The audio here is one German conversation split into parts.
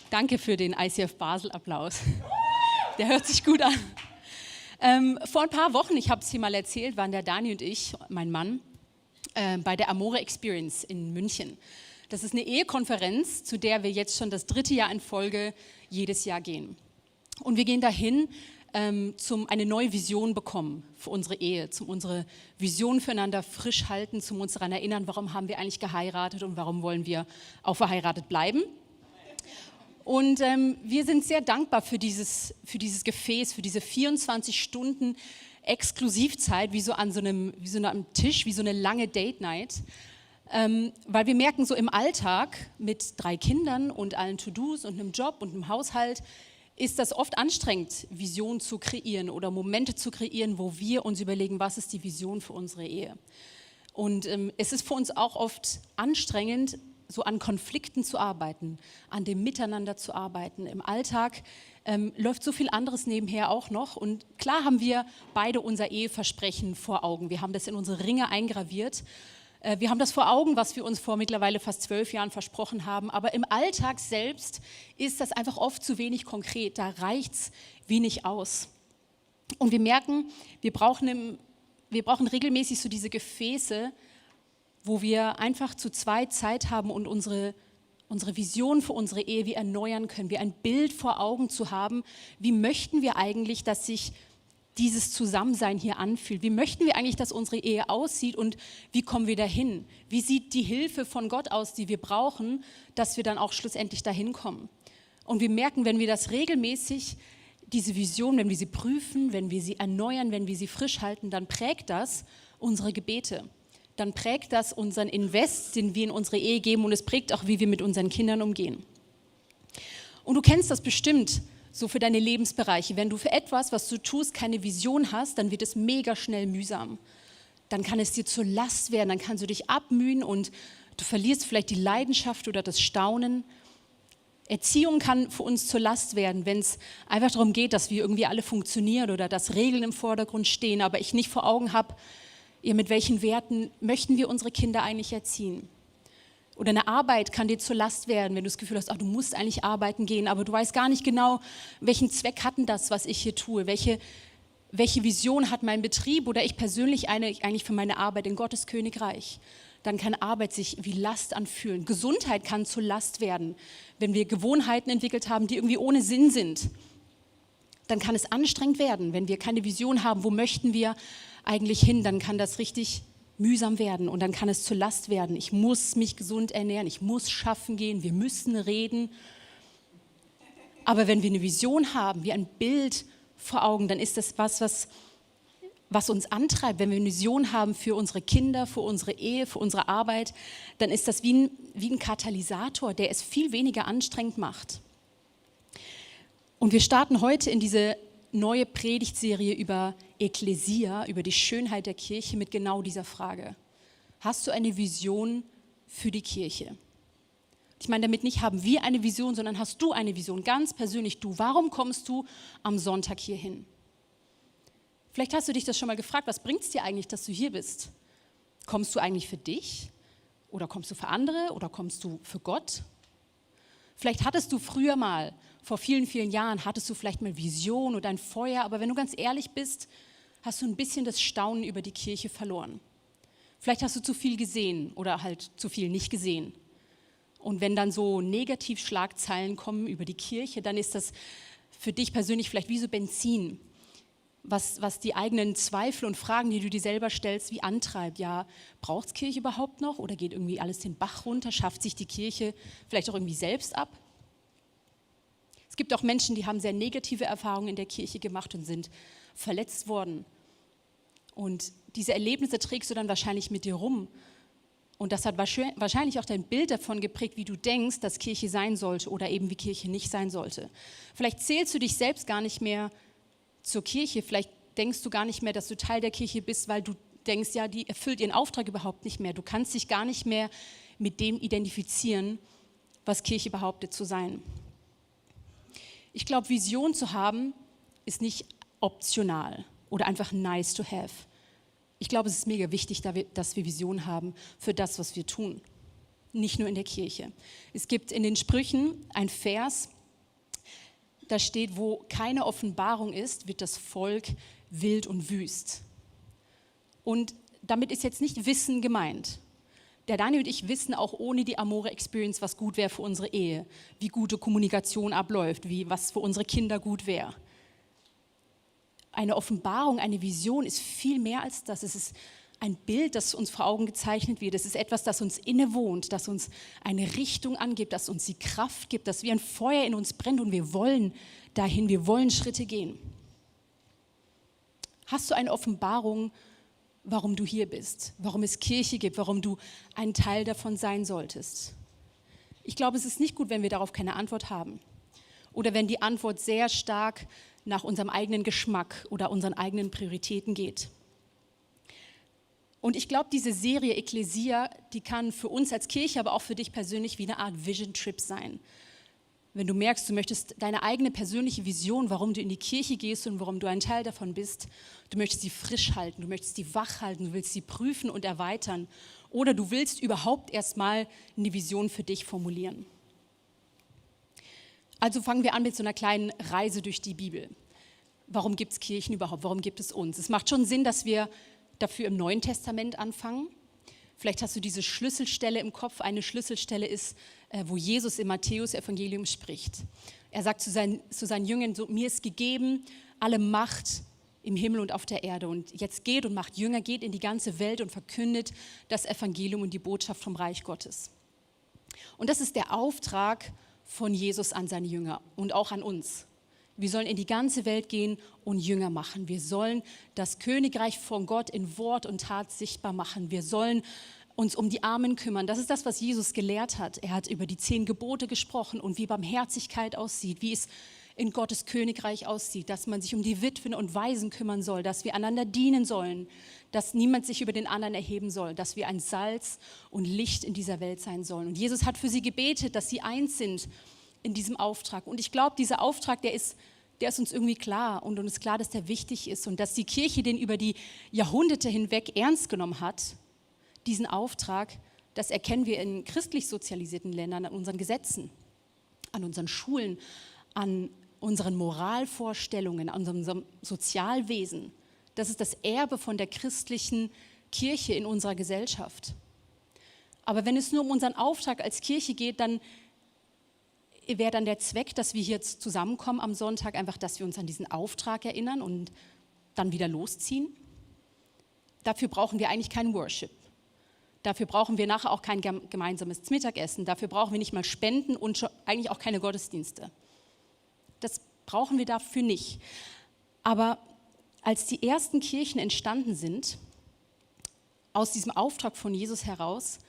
Danke für den ICF Basel-Applaus. Der hört sich gut an. Vor ein paar Wochen, ich habe es hier mal erzählt, waren der Dani und ich, mein Mann, bei der Amore Experience in München. Das ist eine Ehekonferenz, zu der wir jetzt schon das 3. Jahr in Folge jedes Jahr gehen. Und wir gehen dahin, zum eine neue Vision bekommen für unsere Ehe, zum unsere Vision füreinander frisch halten, zum uns daran erinnern, warum haben wir eigentlich geheiratet und warum wollen wir auch verheiratet bleiben. Und wir sind sehr dankbar für dieses Gefäß, für diese 24 Stunden Exklusivzeit, wie so an so einem Tisch, wie so eine lange Date-Night. Weil wir merken, so im Alltag mit 3 Kindern und allen To-Dos und einem Job und einem Haushalt ist das oft anstrengend, Visionen zu kreieren oder Momente zu kreieren, wo wir uns überlegen, was ist die Vision für unsere Ehe. Und es ist für uns auch oft anstrengend, so an Konflikten zu arbeiten, an dem Miteinander zu arbeiten. Im Alltag läuft so viel anderes nebenher auch noch. Und klar haben wir beide unser Eheversprechen vor Augen. Wir haben das in unsere Ringe eingraviert. Wir haben das vor Augen, was wir uns vor mittlerweile fast 12 Jahren versprochen haben. Aber im Alltag selbst ist das einfach oft zu wenig konkret. Da reicht es wenig aus. Und wir merken, wir brauchen regelmäßig so diese Gefäße, wo wir einfach zu zweit Zeit haben und unsere Vision für unsere Ehe wie erneuern können, wie ein Bild vor Augen zu haben. Wie möchten wir eigentlich, dass sich dieses Zusammensein hier anfühlt? Wie möchten wir eigentlich, dass unsere Ehe aussieht und wie kommen wir dahin? Wie sieht die Hilfe von Gott aus, die wir brauchen, dass wir dann auch schlussendlich dahin kommen? Und wir merken, wenn wir das regelmäßig, diese Vision, wenn wir sie prüfen, wenn wir sie erneuern, wenn wir sie frisch halten, dann prägt das unsere Gebete. Dann prägt das unseren Invest, den wir in unsere Ehe geben, und es prägt auch, wie wir mit unseren Kindern umgehen. Und du kennst das bestimmt so für deine Lebensbereiche. Wenn du für etwas, was du tust, keine Vision hast, dann wird es mega schnell mühsam. Dann kann es dir zur Last werden, dann kannst du dich abmühen und du verlierst vielleicht die Leidenschaft oder das Staunen. Erziehung kann für uns zur Last werden, wenn es einfach darum geht, dass wir irgendwie alle funktionieren oder dass Regeln im Vordergrund stehen, aber ich nicht vor Augen habe, mit welchen Werten möchten wir unsere Kinder eigentlich erziehen? Oder eine Arbeit kann dir zur Last werden, wenn du das Gefühl hast, du musst eigentlich arbeiten gehen, aber du weißt gar nicht genau, welchen Zweck hat denn das, was ich hier tue? Welche Vision hat mein Betrieb oder ich persönlich eigentlich für meine Arbeit in Gottes Königreich? Dann kann Arbeit sich wie Last anfühlen. Gesundheit kann zur Last werden, wenn wir Gewohnheiten entwickelt haben, die irgendwie ohne Sinn sind. Dann kann es anstrengend werden, wenn wir keine Vision haben, wo möchten wir eigentlich hin, dann kann das richtig mühsam werden und dann kann es zur Last werden. Ich muss mich gesund ernähren, ich muss schaffen gehen, wir müssen reden. Aber wenn wir eine Vision haben, wie ein Bild vor Augen, dann ist das was uns antreibt. Wenn wir eine Vision haben für unsere Kinder, für unsere Ehe, für unsere Arbeit, dann ist das wie ein Katalysator, der es viel weniger anstrengend macht. Und wir starten heute in diese neue Predigtserie über Ekklesia, über die Schönheit der Kirche mit genau dieser Frage. Hast du eine Vision für die Kirche? Ich meine damit nicht, haben wir eine Vision, sondern hast du eine Vision, ganz persönlich du. Warum kommst du am Sonntag hier hin? Vielleicht hast du dich das schon mal gefragt, was bringt es dir eigentlich, dass du hier bist? Kommst du eigentlich für dich? Oder kommst du für andere? Oder kommst du für Gott? Vielleicht hattest du früher mal, vor vielen, vielen Jahren, hattest du vielleicht mal Vision oder ein Feuer, aber wenn du ganz ehrlich bist, hast du ein bisschen das Staunen über die Kirche verloren. Vielleicht hast du zu viel gesehen oder halt zu viel nicht gesehen. Und wenn dann so Negativschlagzeilen kommen über die Kirche, dann ist das für dich persönlich vielleicht wie so Benzin, was die eigenen Zweifel und Fragen, die du dir selber stellst, wie antreibt. Ja, braucht es Kirche überhaupt noch oder geht irgendwie alles den Bach runter? Schafft sich die Kirche vielleicht auch irgendwie selbst ab? Es gibt auch Menschen, die haben sehr negative Erfahrungen in der Kirche gemacht und sind verletzt worden. Und diese Erlebnisse trägst du dann wahrscheinlich mit dir rum. Und das hat wahrscheinlich auch dein Bild davon geprägt, wie du denkst, dass Kirche sein sollte oder eben wie Kirche nicht sein sollte. Vielleicht zählst du dich selbst gar nicht mehr zur Kirche. Vielleicht denkst du gar nicht mehr, dass du Teil der Kirche bist, weil du denkst, ja, die erfüllt ihren Auftrag überhaupt nicht mehr. Du kannst dich gar nicht mehr mit dem identifizieren, was Kirche behauptet zu sein. Ich glaube, Vision zu haben, ist nicht optional oder einfach nice to have. Ich glaube, es ist mega wichtig, dass wir Vision haben für das, was wir tun. Nicht nur in der Kirche. Es gibt in den Sprüchen ein Vers, da steht, wo keine Offenbarung ist, wird das Volk wild und wüst. Und damit ist jetzt nicht Wissen gemeint. Der Daniel und ich wissen auch ohne die Amore Experience, was gut wäre für unsere Ehe, wie gute Kommunikation abläuft, was für unsere Kinder gut wäre. Eine Offenbarung, eine Vision ist viel mehr als das. Es ist ein Bild, das uns vor Augen gezeichnet wird. Es ist etwas, das uns innewohnt, das uns eine Richtung angibt, das uns die Kraft gibt, dass wie ein Feuer in uns brennt und wir wollen dahin, wir wollen Schritte gehen. Hast du eine Offenbarung, warum du hier bist, warum es Kirche gibt, warum du ein Teil davon sein solltest? Ich glaube, es ist nicht gut, wenn wir darauf keine Antwort haben oder wenn die Antwort sehr stark nach unserem eigenen Geschmack oder unseren eigenen Prioritäten geht. Und ich glaube, diese Serie Ekklesia, die kann für uns als Kirche, aber auch für dich persönlich wie eine Art Vision Trip sein. Wenn du merkst, du möchtest deine eigene persönliche Vision, warum du in die Kirche gehst und warum du ein Teil davon bist, du möchtest sie frisch halten, du möchtest sie wach halten, du willst sie prüfen und erweitern oder du willst überhaupt erstmal eine Vision für dich formulieren. Also fangen wir an mit so einer kleinen Reise durch die Bibel. Warum gibt es Kirchen überhaupt? Warum gibt es uns? Es macht schon Sinn, dass wir dafür im Neuen Testament anfangen. Vielleicht hast du diese Schlüsselstelle im Kopf. Eine Schlüsselstelle ist, wo Jesus im Matthäus-Evangelium spricht. Er sagt zu seinen Jüngern, so, mir ist gegeben alle Macht im Himmel und auf der Erde. Und jetzt geht und macht Jünger, geht in die ganze Welt und verkündet das Evangelium und die Botschaft vom Reich Gottes. Und das ist der Auftrag von Jesus an seine Jünger und auch an uns. Wir sollen in die ganze Welt gehen und Jünger machen. Wir sollen das Königreich von Gott in Wort und Tat sichtbar machen. Wir sollen uns um die Armen kümmern. Das ist das, was Jesus gelehrt hat. Er hat über die 10 Gebote gesprochen und wie Barmherzigkeit aussieht, wie es in Gottes Königreich aussieht, dass man sich um die Witwen und Waisen kümmern soll, dass wir einander dienen sollen, dass niemand sich über den anderen erheben soll, dass wir ein Salz und Licht in dieser Welt sein sollen. Und Jesus hat für sie gebetet, dass sie eins sind in diesem Auftrag. Und ich glaube, dieser Auftrag, der ist uns irgendwie klar und uns ist klar, dass der wichtig ist und dass die Kirche den über die Jahrhunderte hinweg ernst genommen hat, diesen Auftrag. Das erkennen wir in christlich sozialisierten Ländern, an unseren Gesetzen, an unseren Schulen, an unseren Moralvorstellungen, an unserem Sozialwesen. Das ist das Erbe von der christlichen Kirche in unserer Gesellschaft. Aber wenn es nur um unseren Auftrag als Kirche geht, dann wäre dann der Zweck, dass wir hier jetzt zusammenkommen am Sonntag, einfach, dass wir uns an diesen Auftrag erinnern und dann wieder losziehen. Dafür brauchen wir eigentlich keinen Worship. Dafür brauchen wir nachher auch kein gemeinsames Mittagessen. Dafür brauchen wir nicht mal Spenden und eigentlich auch keine Gottesdienste. Das brauchen wir dafür nicht. Aber als die ersten Kirchen entstanden sind, aus diesem Auftrag von Jesus heraus,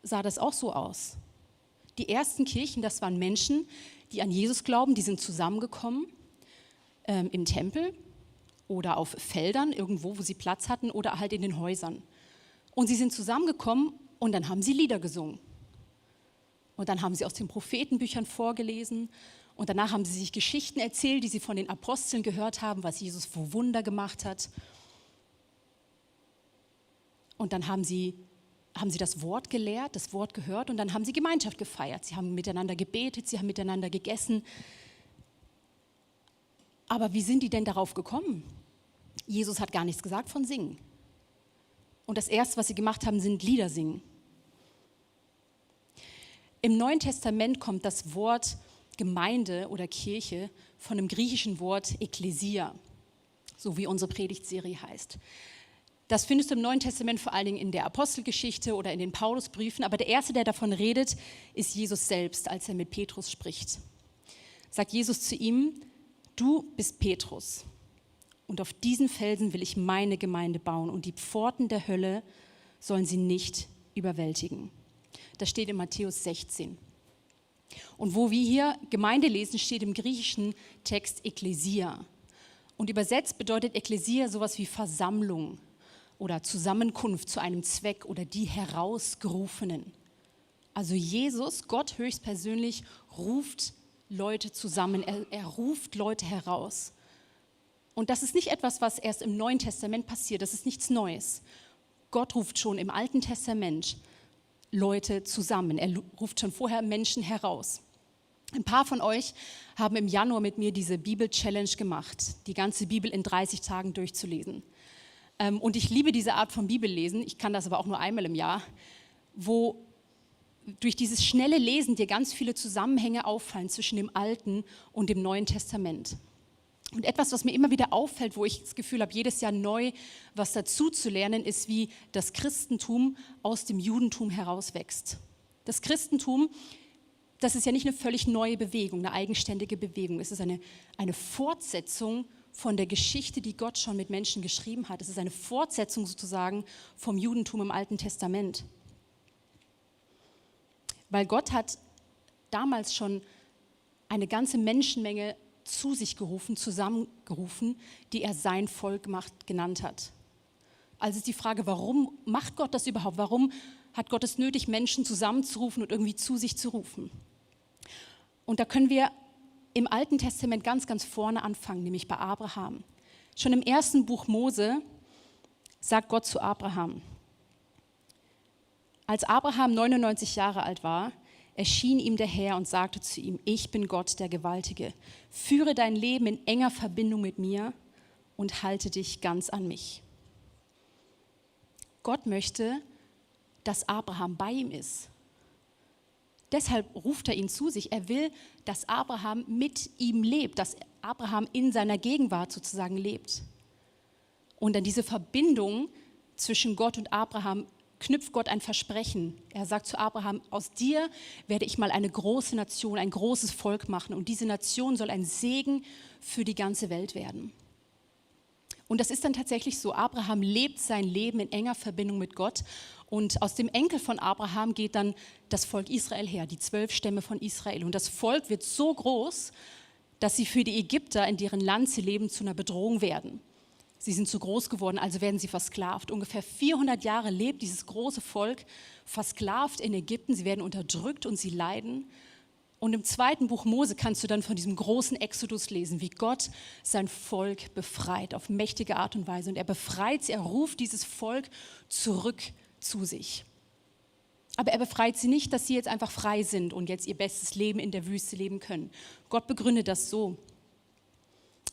sah das auch so aus. Die ersten Kirchen, das waren Menschen, die an Jesus glauben, die sind zusammengekommen im Tempel oder auf Feldern, irgendwo, wo sie Platz hatten oder halt in den Häusern. Und sie sind zusammengekommen und dann haben sie Lieder gesungen. Und dann haben sie aus den Prophetenbüchern vorgelesen und danach haben sie sich Geschichten erzählt, die sie von den Aposteln gehört haben, was Jesus für Wunder gemacht hat. Und dann haben sie das Wort gelehrt, das Wort gehört und dann haben sie Gemeinschaft gefeiert. Sie haben miteinander gebetet, sie haben miteinander gegessen. Aber wie sind die denn darauf gekommen? Jesus hat gar nichts gesagt von Singen. Und das Erste, was sie gemacht haben, sind Lieder singen. Im Neuen Testament kommt das Wort Gemeinde oder Kirche von dem griechischen Wort Ekklesia, so wie unsere Predigtserie heißt. Das findest du im Neuen Testament vor allen Dingen in der Apostelgeschichte oder in den Paulusbriefen. Aber der Erste, der davon redet, ist Jesus selbst, als er mit Petrus spricht. Sagt Jesus zu ihm, du bist Petrus und auf diesen Felsen will ich meine Gemeinde bauen und die Pforten der Hölle sollen sie nicht überwältigen. Das steht in Matthäus 16. Und wo wir hier Gemeinde lesen, steht im griechischen Text Ekklesia. Und übersetzt bedeutet Ekklesia sowas wie Versammlung oder Zusammenkunft zu einem Zweck oder die Herausgerufenen. Also Jesus, Gott höchstpersönlich, ruft Leute zusammen, er ruft Leute heraus. Und das ist nicht etwas, was erst im Neuen Testament passiert. Das ist nichts Neues. Gott ruft schon im Alten Testament Leute zusammen. Er ruft schon vorher Menschen heraus. Ein paar von euch haben im Januar mit mir diese Bibel-Challenge gemacht, die ganze Bibel in 30 Tagen durchzulesen. Und ich liebe diese Art von Bibellesen, ich kann das aber auch nur einmal im Jahr, wo durch dieses schnelle Lesen dir ganz viele Zusammenhänge auffallen zwischen dem Alten und dem Neuen Testament. Und etwas, was mir immer wieder auffällt, wo ich das Gefühl habe, jedes Jahr neu was dazu zu lernen, ist, wie das Christentum aus dem Judentum herauswächst. Das Christentum, das ist ja nicht eine völlig neue Bewegung, eine eigenständige Bewegung. Es ist eine Fortsetzung von der Geschichte, die Gott schon mit Menschen geschrieben hat. Es ist eine Fortsetzung sozusagen vom Judentum im Alten Testament. Weil Gott hat damals schon eine ganze Menschenmenge zu sich gerufen, zusammengerufen, die er sein Volk genannt hat. Also ist die Frage, warum macht Gott das überhaupt? Warum hat Gott es nötig, Menschen zusammenzurufen und irgendwie zu sich zu rufen? Und da können wir im Alten Testament ganz, ganz vorne anfangen, nämlich bei Abraham. Schon im ersten Buch Mose sagt Gott zu Abraham: Als Abraham 99 Jahre alt war, erschien ihm der Herr und sagte zu ihm: Ich bin Gott, der Gewaltige. Führe dein Leben in enger Verbindung mit mir und halte dich ganz an mich. Gott möchte, dass Abraham bei ihm ist. Deshalb ruft er ihn zu sich. Er will, dass Abraham mit ihm lebt, dass Abraham in seiner Gegenwart sozusagen lebt. Und an diese Verbindung zwischen Gott und Abraham knüpft Gott ein Versprechen. Er sagt zu Abraham: Aus dir werde ich mal eine große Nation, ein großes Volk machen. Und diese Nation soll ein Segen für die ganze Welt werden. Und das ist dann tatsächlich so. Abraham lebt sein Leben in enger Verbindung mit Gott. Und aus dem Enkel von Abraham geht dann das Volk Israel her, die 12 Stämme von Israel. Und das Volk wird so groß, dass sie für die Ägypter, in deren Land sie leben, zu einer Bedrohung werden. Sie sind zu groß geworden, also werden sie versklavt. Ungefähr 400 Jahre lebt dieses große Volk versklavt in Ägypten. Sie werden unterdrückt und sie leiden. Und im zweiten Buch Mose kannst du dann von diesem großen Exodus lesen, wie Gott sein Volk befreit auf mächtige Art und Weise. Und er befreit sie, er ruft dieses Volk zurück zu sich. Aber er befreit sie nicht, dass sie jetzt einfach frei sind und jetzt ihr bestes Leben in der Wüste leben können. Gott begründet das so.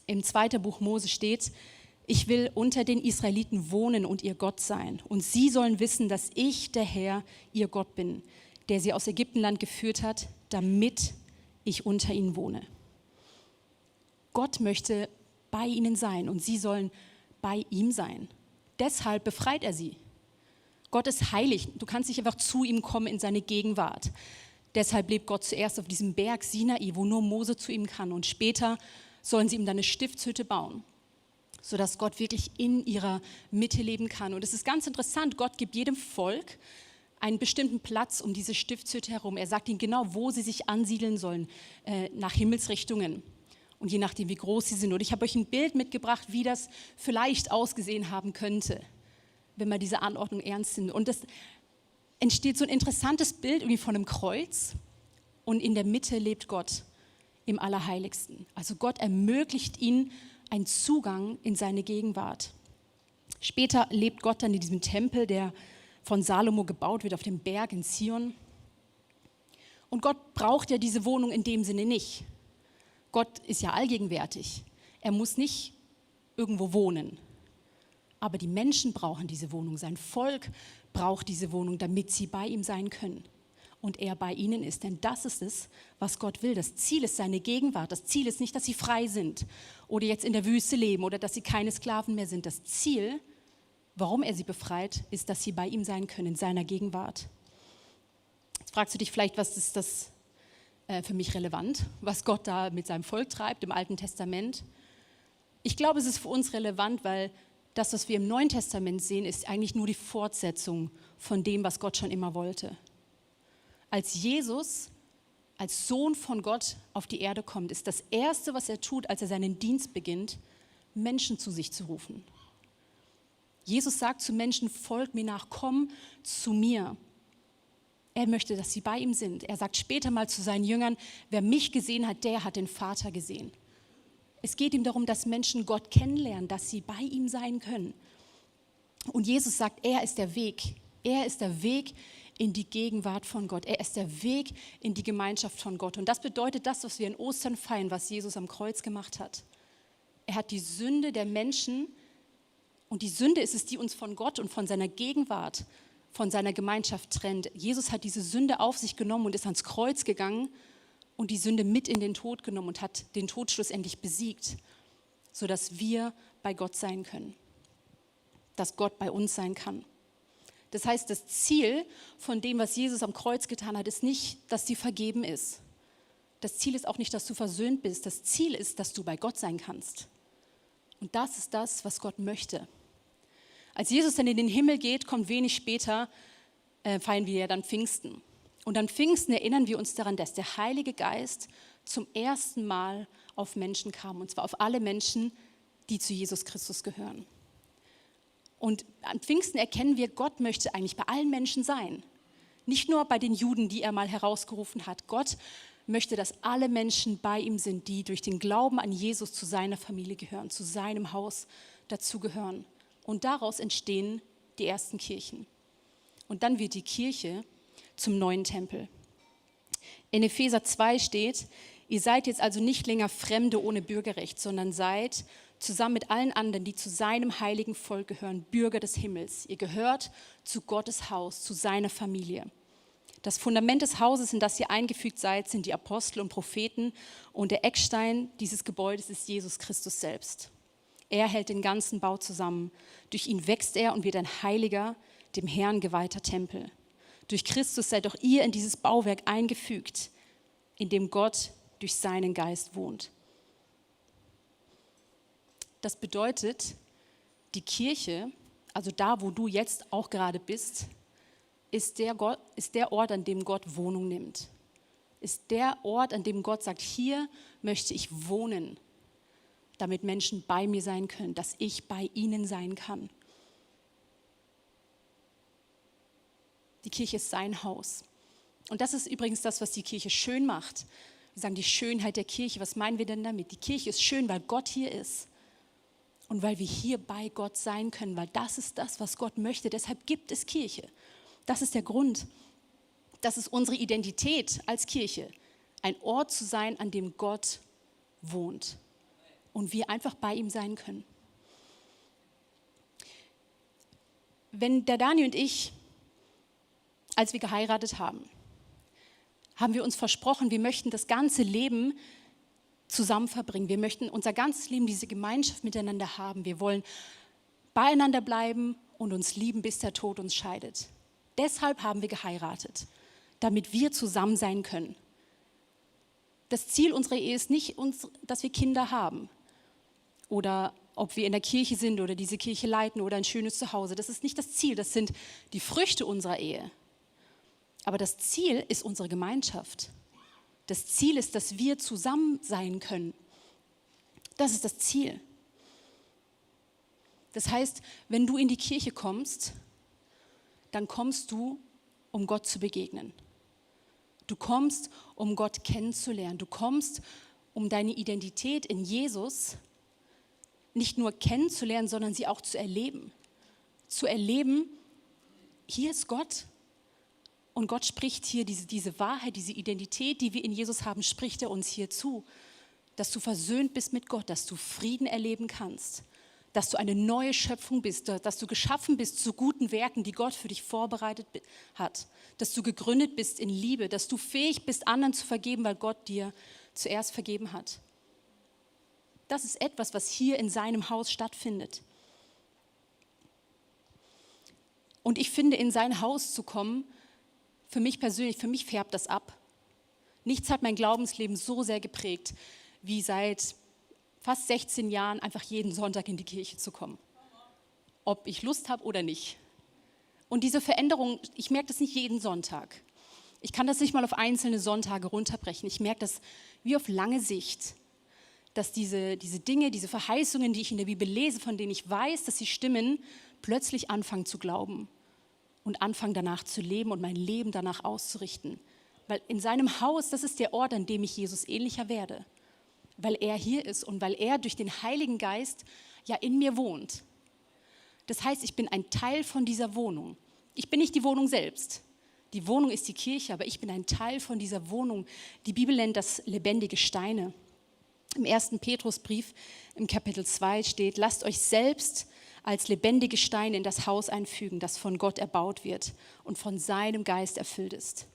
Im zweiten Buch Mose steht: Ich will unter den Israeliten wohnen und ihr Gott sein. Und sie sollen wissen, dass ich, der Herr, ihr Gott bin, der sie aus Ägyptenland geführt hat, damit ich unter ihnen wohne. Gott möchte bei ihnen sein und sie sollen bei ihm sein. Deshalb befreit er sie. Gott ist heilig. Du kannst nicht einfach zu ihm kommen in seine Gegenwart. Deshalb lebt Gott zuerst auf diesem Berg Sinai, wo nur Mose zu ihm kann. Und später sollen sie ihm dann eine Stiftshütte bauen, sodass Gott wirklich in ihrer Mitte leben kann. Und es ist ganz interessant, Gott gibt jedem Volk einen bestimmten Platz um diese Stiftshütte herum. Er sagt ihnen genau, wo sie sich ansiedeln sollen, nach Himmelsrichtungen. Und je nachdem, wie groß sie sind. Und ich habe euch ein Bild mitgebracht, wie das vielleicht ausgesehen haben könnte, wenn man diese Anordnung ernst nimmt. Und es entsteht so ein interessantes Bild irgendwie von einem Kreuz. Und in der Mitte lebt Gott im Allerheiligsten. Also Gott ermöglicht ihnen einen Zugang in seine Gegenwart. Später lebt Gott dann in diesem Tempel, der von Salomo gebaut wird auf dem Berg in Zion. Und Gott braucht ja diese Wohnung in dem Sinne nicht. Gott ist ja allgegenwärtig. Er muss nicht irgendwo wohnen. Aber die Menschen brauchen diese Wohnung. Sein Volk braucht diese Wohnung, damit sie bei ihm sein können. Und er bei ihnen ist. Denn das ist es, was Gott will. Das Ziel ist seine Gegenwart. Das Ziel ist nicht, dass sie frei sind oder jetzt in der Wüste leben oder dass sie keine Sklaven mehr sind. Das Ziel, warum er sie befreit, ist, dass sie bei ihm sein können, in seiner Gegenwart. Jetzt fragst du dich vielleicht, was ist das für mich relevant, was Gott da mit seinem Volk treibt im Alten Testament? Ich glaube, es ist für uns relevant, weil das, was wir im Neuen Testament sehen, ist eigentlich nur die Fortsetzung von dem, was Gott schon immer wollte. Als Jesus als Sohn von Gott auf die Erde kommt, ist das Erste, was er tut, als er seinen Dienst beginnt, Menschen zu sich zu rufen. Jesus sagt zu Menschen: Folgt mir nach, komm zu mir. Er möchte, dass sie bei ihm sind. Er sagt später mal zu seinen Jüngern: Wer mich gesehen hat, der hat den Vater gesehen. Es geht ihm darum, dass Menschen Gott kennenlernen, dass sie bei ihm sein können. Und Jesus sagt, er ist der Weg. Er ist der Weg in die Gegenwart von Gott. Er ist der Weg in die Gemeinschaft von Gott. Und das bedeutet das, was wir in Ostern feiern, was Jesus am Kreuz gemacht hat. Er hat die Sünde der Menschen, und die Sünde ist es, die uns von Gott und von seiner Gegenwart, von seiner Gemeinschaft trennt. Jesus hat diese Sünde auf sich genommen und ist ans Kreuz gegangen und die Sünde mit in den Tod genommen und hat den Tod schlussendlich besiegt, sodass wir bei Gott sein können, dass Gott bei uns sein kann. Das heißt, das Ziel von dem, was Jesus am Kreuz getan hat, ist nicht, dass dir vergeben ist. Das Ziel ist auch nicht, dass du versöhnt bist. Das Ziel ist, dass du bei Gott sein kannst. Und das ist das, was Gott möchte. Als Jesus dann in den Himmel geht, kommt wenig später, feiern wir ja dann Pfingsten. Und an Pfingsten erinnern wir uns daran, dass der Heilige Geist zum ersten Mal auf Menschen kam. Und zwar auf alle Menschen, die zu Jesus Christus gehören. Und an Pfingsten erkennen wir, Gott möchte eigentlich bei allen Menschen sein. Nicht nur bei den Juden, die er mal herausgerufen hat. Gott möchte, dass alle Menschen bei ihm sind, die durch den Glauben an Jesus zu seiner Familie gehören, zu seinem Haus dazugehören. Und daraus entstehen die ersten Kirchen. Und dann wird die Kirche zum neuen Tempel. In Epheser 2 steht, ihr seid jetzt also nicht länger Fremde ohne Bürgerrecht, sondern seid zusammen mit allen anderen, die zu seinem heiligen Volk gehören, Bürger des Himmels. Ihr gehört zu Gottes Haus, zu seiner Familie. Das Fundament des Hauses, in das ihr eingefügt seid, sind die Apostel und Propheten und der Eckstein dieses Gebäudes ist Jesus Christus selbst. Er hält den ganzen Bau zusammen. Durch ihn wächst er und wird ein heiliger, dem Herrn geweihter Tempel. Durch Christus seid auch ihr in dieses Bauwerk eingefügt, in dem Gott durch seinen Geist wohnt. Das bedeutet, die Kirche, also da, wo du jetzt auch gerade bist, ist der Ort, an dem Gott Wohnung nimmt. Ist der Ort, an dem Gott sagt, hier möchte ich wohnen, damit Menschen bei mir sein können, dass ich bei ihnen sein kann. Die Kirche ist sein Haus. Und das ist übrigens das, was die Kirche schön macht. Wir sagen die Schönheit der Kirche. Was meinen wir denn damit? Die Kirche ist schön, weil Gott hier ist. Und weil wir hier bei Gott sein können, weil das ist das, was Gott möchte. Deshalb gibt es Kirche. Das ist der Grund. Das ist unsere Identität als Kirche. Ein Ort zu sein, an dem Gott wohnt. Und wir einfach bei ihm sein können. Wenn der Dani und ich, als wir geheiratet haben, haben wir uns versprochen, wir möchten das ganze Leben zusammen verbringen. Wir möchten unser ganzes Leben diese Gemeinschaft miteinander haben. Wir wollen beieinander bleiben und uns lieben, bis der Tod uns scheidet. Deshalb haben wir geheiratet, damit wir zusammen sein können. Das Ziel unserer Ehe ist nicht, dass wir Kinder haben oder ob wir in der Kirche sind oder diese Kirche leiten oder ein schönes Zuhause. Das ist nicht das Ziel, das sind die Früchte unserer Ehe. Aber das Ziel ist unsere Gemeinschaft. Das Ziel ist, dass wir zusammen sein können. Das ist das Ziel. Das heißt, wenn du in die Kirche kommst, dann kommst du, um Gott zu begegnen. Du kommst, um Gott kennenzulernen. Du kommst, um deine Identität in Jesus nicht nur kennenzulernen, sondern sie auch zu erleben. Zu erleben, hier ist Gott. Und Gott spricht hier diese Wahrheit, diese Identität, die wir in Jesus haben, spricht er uns hier zu. Dass du versöhnt bist mit Gott, dass du Frieden erleben kannst, dass du eine neue Schöpfung bist, dass du geschaffen bist zu guten Werken, die Gott für dich vorbereitet hat, dass du gegründet bist in Liebe, dass du fähig bist, anderen zu vergeben, weil Gott dir zuerst vergeben hat. Das ist etwas, was hier in seinem Haus stattfindet. Und ich finde, in sein Haus zu kommen, für mich persönlich, für mich färbt das ab. Nichts hat mein Glaubensleben so sehr geprägt, wie seit fast 16 Jahren einfach jeden Sonntag in die Kirche zu kommen. Ob ich Lust habe oder nicht. Und diese Veränderung, ich merke das nicht jeden Sonntag. Ich kann das nicht mal auf einzelne Sonntage runterbrechen. Ich merke das wie auf lange Sicht, dass diese Dinge, diese Verheißungen, die ich in der Bibel lese, von denen ich weiß, dass sie stimmen, plötzlich anfangen zu glauben. Und anfangen danach zu leben und mein Leben danach auszurichten. Weil in seinem Haus, das ist der Ort, an dem ich Jesus ähnlicher werde. weil er hier ist und weil er durch den Heiligen Geist ja in mir wohnt. Das heißt, ich bin ein Teil von dieser Wohnung. Ich bin nicht die Wohnung selbst. Die Wohnung ist die Kirche, aber ich bin ein Teil von dieser Wohnung. Die Bibel nennt das lebendige Steine. Im 1. Petrusbrief im Kapitel 2 steht: Lasst euch selbst als lebendige Steine in das Haus einfügen, das von Gott erbaut wird und von seinem Geist erfüllt ist.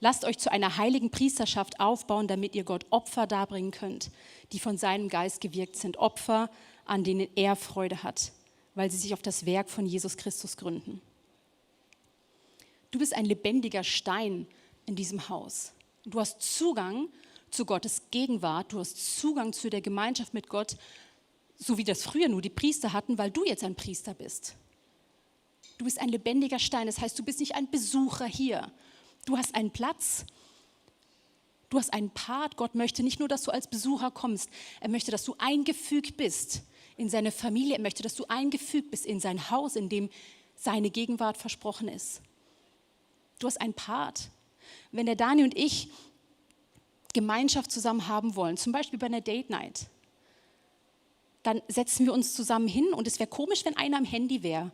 Lasst euch zu einer heiligen Priesterschaft aufbauen, damit ihr Gott Opfer darbringen könnt, die von seinem Geist gewirkt sind. Opfer, an denen er Freude hat, weil sie sich auf das Werk von Jesus Christus gründen. Du bist ein lebendiger Stein in diesem Haus. Du hast Zugang zu Gottes Gegenwart, du hast Zugang zu der Gemeinschaft mit Gott, so wie das früher nur die Priester hatten, weil du jetzt ein Priester bist. Du bist ein lebendiger Stein, das heißt, du bist nicht ein Besucher hier. Du hast einen Platz, du hast einen Part. Gott möchte nicht nur, dass du als Besucher kommst, er möchte, dass du eingefügt bist in seine Familie, er möchte, dass du eingefügt bist in sein Haus, in dem seine Gegenwart versprochen ist. Du hast einen Part. Wenn der Dani und ich Gemeinschaft zusammen haben wollen, zum Beispiel bei einer Date Night, dann setzen wir uns zusammen hin und es wäre komisch, wenn einer am Handy wäre.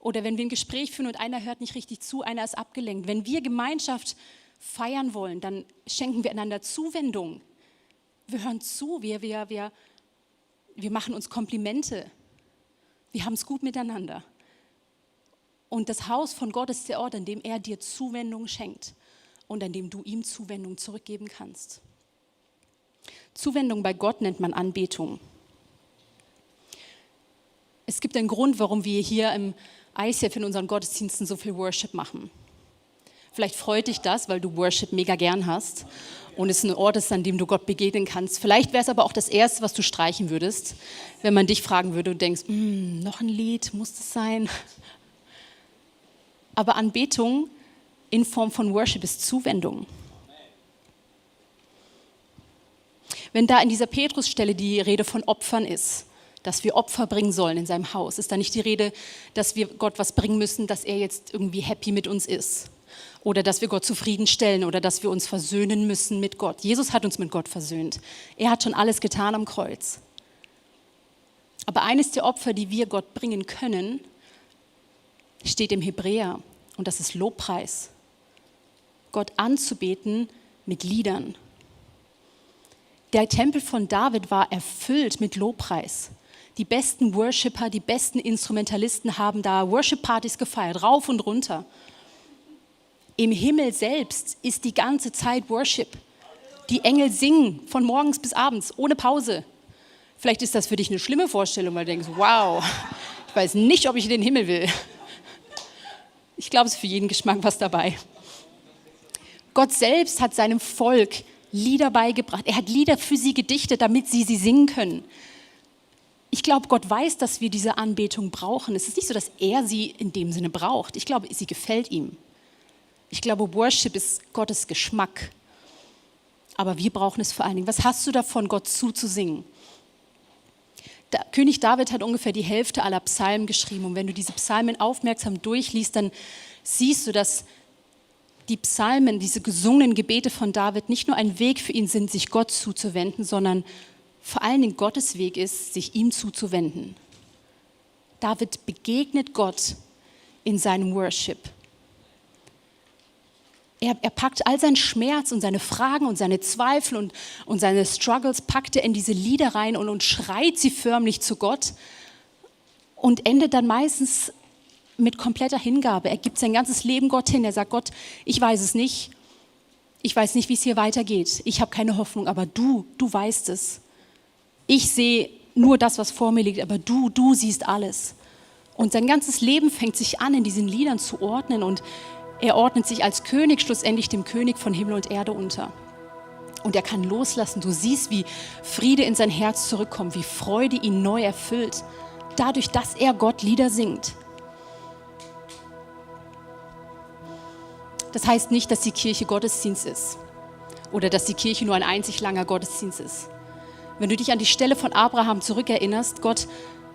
Oder wenn wir ein Gespräch führen und einer hört nicht richtig zu, einer ist abgelenkt. Wenn wir Gemeinschaft feiern wollen, dann schenken wir einander Zuwendung. Wir hören zu, wir machen uns Komplimente. Wir haben es gut miteinander. Und das Haus von Gott ist der Ort, an dem er dir Zuwendung schenkt und an dem du ihm Zuwendung zurückgeben kannst. Zuwendung bei Gott nennt man Anbetung. Es gibt einen Grund, warum wir hier im ICF in unseren Gottesdiensten so viel Worship machen. Vielleicht freut dich das, weil du Worship mega gern hast und es ein Ort ist, an dem du Gott begegnen kannst. Vielleicht wäre es aber auch das Erste, was du streichen würdest, wenn man dich fragen würde und denkst, noch ein Lied, muss das sein? Aber Anbetung in Form von Worship ist Zuwendung. Wenn da in dieser Petrusstelle die Rede von Opfern ist, dass wir Opfer bringen sollen in seinem Haus, ist da nicht die Rede, dass wir Gott was bringen müssen, dass er jetzt irgendwie happy mit uns ist oder dass wir Gott zufriedenstellen oder dass wir uns versöhnen müssen mit Gott. Jesus hat uns mit Gott versöhnt. Er hat schon alles getan am Kreuz. Aber eines der Opfer, die wir Gott bringen können, steht im Hebräer und das ist Lobpreis. Gott anzubeten mit Liedern. Der Tempel von David war erfüllt mit Lobpreis. Die besten Worshipper, die besten Instrumentalisten haben da Worship-Partys gefeiert, rauf und runter. Im Himmel selbst ist die ganze Zeit Worship. Die Engel singen von morgens bis abends, ohne Pause. Vielleicht ist das für dich eine schlimme Vorstellung, weil du denkst, wow, ich weiß nicht, ob ich in den Himmel will. Ich glaube, es ist für jeden Geschmack was dabei. Gott selbst hat seinem Volk Lieder beigebracht. Er hat Lieder für sie gedichtet, damit sie singen können. Ich glaube, Gott weiß, dass wir diese Anbetung brauchen. Es ist nicht so, dass er sie in dem Sinne braucht. Ich glaube, sie gefällt ihm. Ich glaube, Worship ist Gottes Geschmack. Aber wir brauchen es vor allen Dingen. Was hast du davon, Gott zuzusingen? König David hat ungefähr die Hälfte aller Psalmen geschrieben. Und wenn du diese Psalmen aufmerksam durchliest, dann siehst du, dass die Psalmen, diese gesungenen Gebete von David nicht nur ein Weg für ihn sind, sich Gott zuzuwenden, sondern vor allen Dingen Gottes Weg ist, sich ihm zuzuwenden. David begegnet Gott in seinem Worship. Er packt all seinen Schmerz und seine Fragen und seine Zweifel und seine Struggles, packt er in diese Lieder rein und schreit sie förmlich zu Gott und endet dann meistens mit kompletter Hingabe. Er gibt sein ganzes Leben Gott hin. Er sagt, Gott, ich weiß es nicht. Ich weiß nicht, wie es hier weitergeht. Ich habe keine Hoffnung, aber du weißt es. Ich sehe nur das, was vor mir liegt, aber du siehst alles. Und sein ganzes Leben fängt sich an, in diesen Liedern zu ordnen und er ordnet sich als König schlussendlich dem König von Himmel und Erde unter. Und er kann loslassen. Du siehst, wie Friede in sein Herz zurückkommt, wie Freude ihn neu erfüllt, dadurch, dass er Gott Lieder singt. Das heißt nicht, dass die Kirche Gottesdienst ist oder dass die Kirche nur ein einzig langer Gottesdienst ist. Wenn du dich an die Stelle von Abraham zurückerinnerst, Gott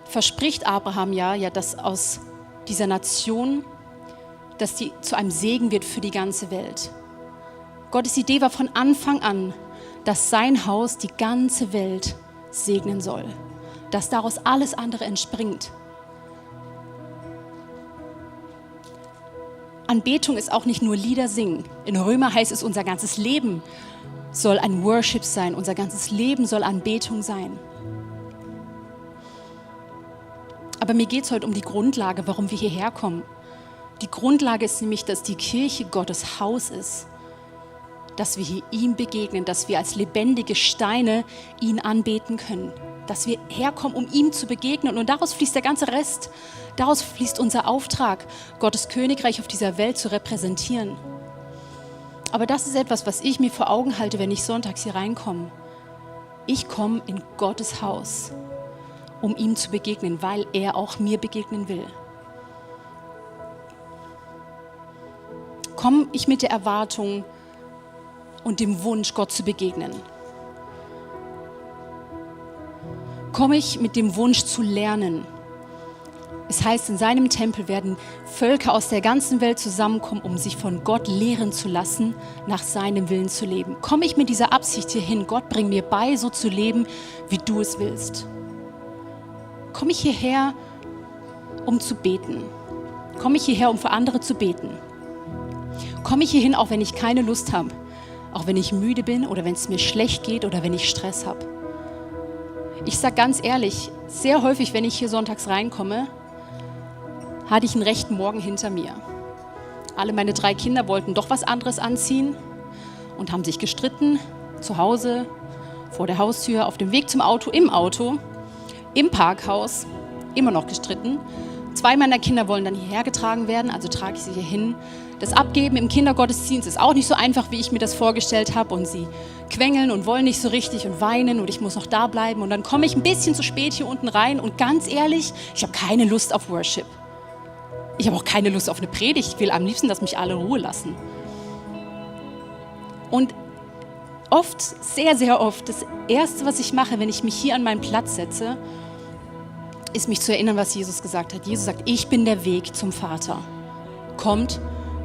verspricht Abraham ja, dass aus dieser Nation, dass die zu einem Segen wird für die ganze Welt. Gottes Idee war von Anfang an, dass sein Haus die ganze Welt segnen soll, dass daraus alles andere entspringt. Anbetung ist auch nicht nur Lieder singen. In Römer heißt es, unser ganzes Leben soll ein Worship sein, unser ganzes Leben soll Anbetung sein. Aber mir geht es heute um die Grundlage, warum wir hierher kommen. Die Grundlage ist nämlich, dass die Kirche Gottes Haus ist, dass wir hier ihm begegnen, dass wir als lebendige Steine ihn anbeten können, dass wir herkommen, um ihm zu begegnen und daraus fließt der ganze Rest, daraus fließt unser Auftrag, Gottes Königreich auf dieser Welt zu repräsentieren. Aber das ist etwas, was ich mir vor Augen halte, wenn ich sonntags hier reinkomme. Ich komme in Gottes Haus, um ihm zu begegnen, weil er auch mir begegnen will. Komme ich mit der Erwartung und dem Wunsch, Gott zu begegnen? Komme ich mit dem Wunsch zu lernen? Es heißt, in seinem Tempel werden Völker aus der ganzen Welt zusammenkommen, um sich von Gott lehren zu lassen, nach seinem Willen zu leben. Komme ich mit dieser Absicht hierhin, Gott, bring mir bei, so zu leben, wie du es willst? Komme ich hierher, um zu beten? Komme ich hierher, um für andere zu beten? Komme ich hierhin, auch wenn ich keine Lust habe? Auch wenn ich müde bin oder wenn es mir schlecht geht oder wenn ich Stress habe? Ich sage ganz ehrlich, sehr häufig, wenn ich hier sonntags reinkomme, hatte ich einen rechten Morgen hinter mir. Alle meine 3 Kinder wollten doch was anderes anziehen und haben sich gestritten, zu Hause, vor der Haustür, auf dem Weg zum Auto, im Parkhaus, immer noch gestritten. 2 meiner Kinder wollen dann hierher getragen werden, also trage ich sie hier hin. Das Abgeben im Kindergottesdienst ist auch nicht so einfach, wie ich mir das vorgestellt habe. Und sie quengeln und wollen nicht so richtig und weinen und ich muss noch da bleiben. Und dann komme ich ein bisschen zu spät hier unten rein und ganz ehrlich, ich habe keine Lust auf Worship. Ich habe auch keine Lust auf eine Predigt. Ich will am liebsten, dass mich alle in Ruhe lassen. Und oft, sehr, sehr oft, das Erste, was ich mache, wenn ich mich hier an meinen Platz setze, ist mich zu erinnern, was Jesus gesagt hat. Jesus sagt, ich bin der Weg zum Vater. Kommt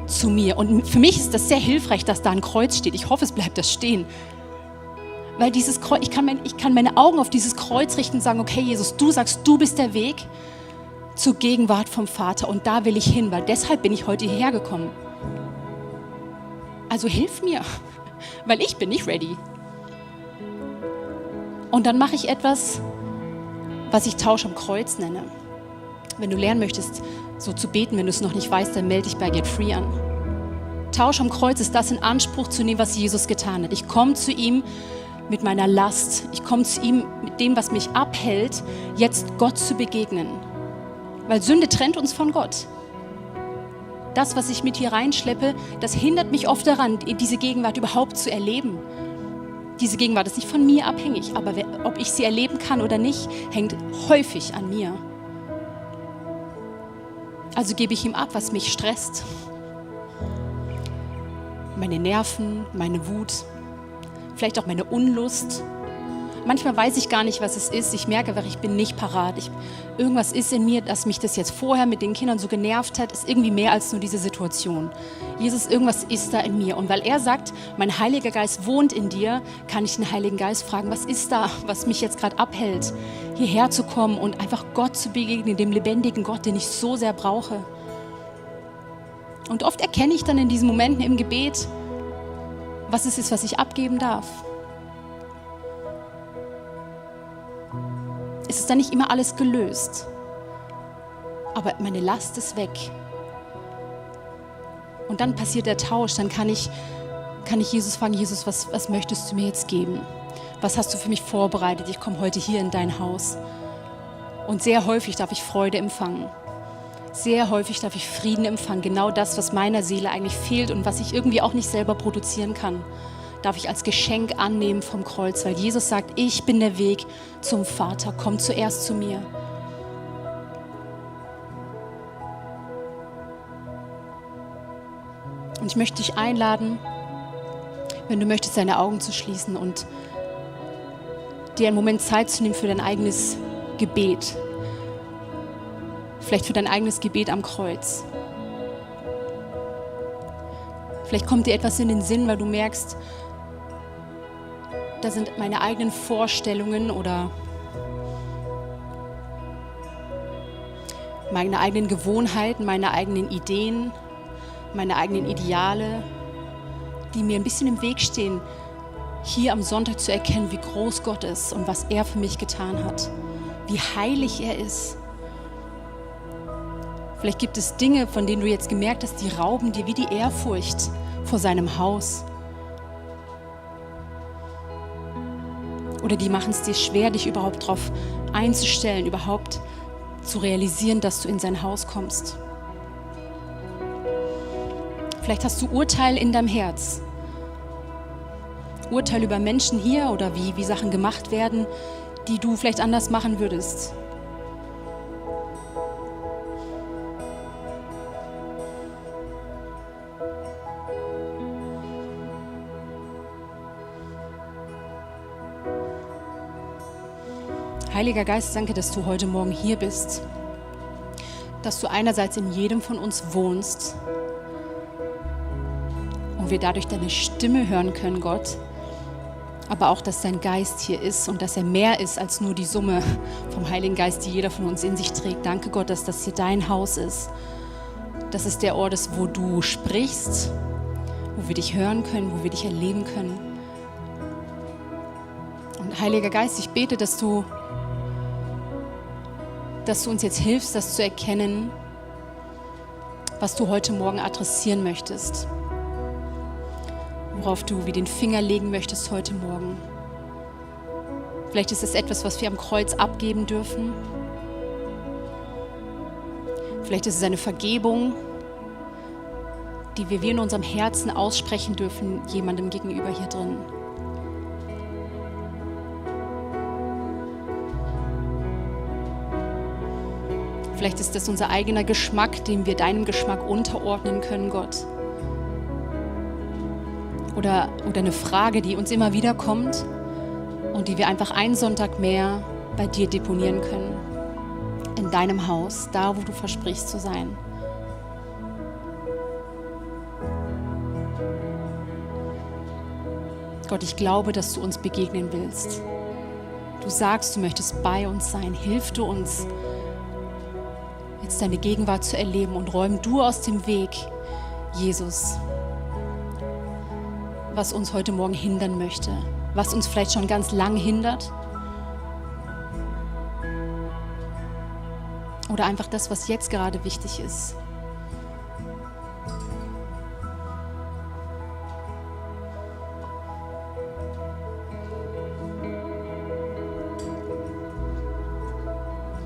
zu mir. Und für mich ist das sehr hilfreich, dass da ein Kreuz steht. Ich hoffe, es bleibt das stehen. Weil dieses Kreuz, ich kann meine Augen auf dieses Kreuz richten und sagen, okay, Jesus, du sagst, du bist der Weg zur Gegenwart vom Vater. Und da will ich hin, weil deshalb bin ich heute hierher gekommen. Also hilf mir, weil ich bin nicht ready. Und dann mache ich etwas, was ich Tausch am Kreuz nenne. Wenn du lernen möchtest, so zu beten, wenn du es noch nicht weißt, dann melde dich bei Get Free an. Tausch am Kreuz ist das in Anspruch zu nehmen, was Jesus getan hat. Ich komme zu ihm mit meiner Last. Ich komme zu ihm mit dem, was mich abhält, jetzt Gott zu begegnen. Weil Sünde trennt uns von Gott. Das, was ich mit hier reinschleppe, das hindert mich oft daran, diese Gegenwart überhaupt zu erleben. Diese Gegenwart ist nicht von mir abhängig, aber ob ich sie erleben kann oder nicht, hängt häufig an mir. Also gebe ich ihm ab, was mich stresst. Meine Nerven, meine Wut, vielleicht auch meine Unlust. Manchmal weiß ich gar nicht, was es ist. Ich merke einfach, ich bin nicht parat. Irgendwas ist in mir, dass mich das jetzt vorher mit den Kindern so genervt hat. Ist irgendwie mehr als nur diese Situation. Jesus, irgendwas ist da in mir. Und weil er sagt, mein Heiliger Geist wohnt in dir, kann ich den Heiligen Geist fragen, was ist da, was mich jetzt gerade abhält, hierher zu kommen und einfach Gott zu begegnen, dem lebendigen Gott, den ich so sehr brauche. Und oft erkenne ich dann in diesen Momenten im Gebet, was es ist, was ich abgeben darf. Es ist dann nicht immer alles gelöst, aber meine Last ist weg. Und dann passiert der Tausch, dann kann ich Jesus fragen, Jesus, was möchtest du mir jetzt geben? Was hast du für mich vorbereitet? Ich komme heute hier in dein Haus. Und sehr häufig darf ich Freude empfangen. Sehr häufig darf ich Frieden empfangen. Genau das, was meiner Seele eigentlich fehlt und was ich irgendwie auch nicht selber produzieren kann, darf ich als Geschenk annehmen vom Kreuz, weil Jesus sagt, ich bin der Weg zum Vater, komm zuerst zu mir. Und ich möchte dich einladen, wenn du möchtest, deine Augen zu schließen und dir einen Moment Zeit zu nehmen für dein eigenes Gebet. Vielleicht für dein eigenes Gebet am Kreuz. Vielleicht kommt dir etwas in den Sinn, weil du merkst, da sind meine eigenen Vorstellungen oder meine eigenen Gewohnheiten, meine eigenen Ideen, meine eigenen Ideale, die mir ein bisschen im Weg stehen, hier am Sonntag zu erkennen, wie groß Gott ist und was er für mich getan hat, wie heilig er ist. Vielleicht gibt es Dinge, von denen du jetzt gemerkt hast, die rauben dir wie die Ehrfurcht vor seinem Haus. Oder die machen es dir schwer, dich überhaupt darauf einzustellen, überhaupt zu realisieren, dass du in sein Haus kommst. Vielleicht hast du Urteil in deinem Herz. Urteil über Menschen hier oder wie Sachen gemacht werden, die du vielleicht anders machen würdest. Heiliger Geist, danke, dass du heute Morgen hier bist, dass du einerseits in jedem von uns wohnst und wir dadurch deine Stimme hören können, Gott, aber auch, dass dein Geist hier ist und dass er mehr ist als nur die Summe vom Heiligen Geist, die jeder von uns in sich trägt. Danke, Gott, dass das hier dein Haus ist, dass es der Ort ist, wo du sprichst, wo wir dich hören können, wo wir dich erleben können. Und Heiliger Geist, ich bete, dass du uns jetzt hilfst, das zu erkennen, was du heute Morgen adressieren möchtest, worauf du wie den Finger legen möchtest heute Morgen. Vielleicht ist es etwas, was wir am Kreuz abgeben dürfen. Vielleicht ist es eine Vergebung, die wir wie in unserem Herzen aussprechen dürfen, jemandem gegenüber hier drin. Vielleicht ist das unser eigener Geschmack, den wir deinem Geschmack unterordnen können, Gott. Oder eine Frage, die uns immer wieder kommt und die wir einfach einen Sonntag mehr bei dir deponieren können. In deinem Haus, da wo du versprichst zu sein. Gott, ich glaube, dass du uns begegnen willst. Du sagst, du möchtest bei uns sein. Hilf du uns, jetzt deine Gegenwart zu erleben und räum du aus dem Weg, Jesus, was uns heute Morgen hindern möchte, was uns vielleicht schon ganz lang hindert oder einfach das, was jetzt gerade wichtig ist.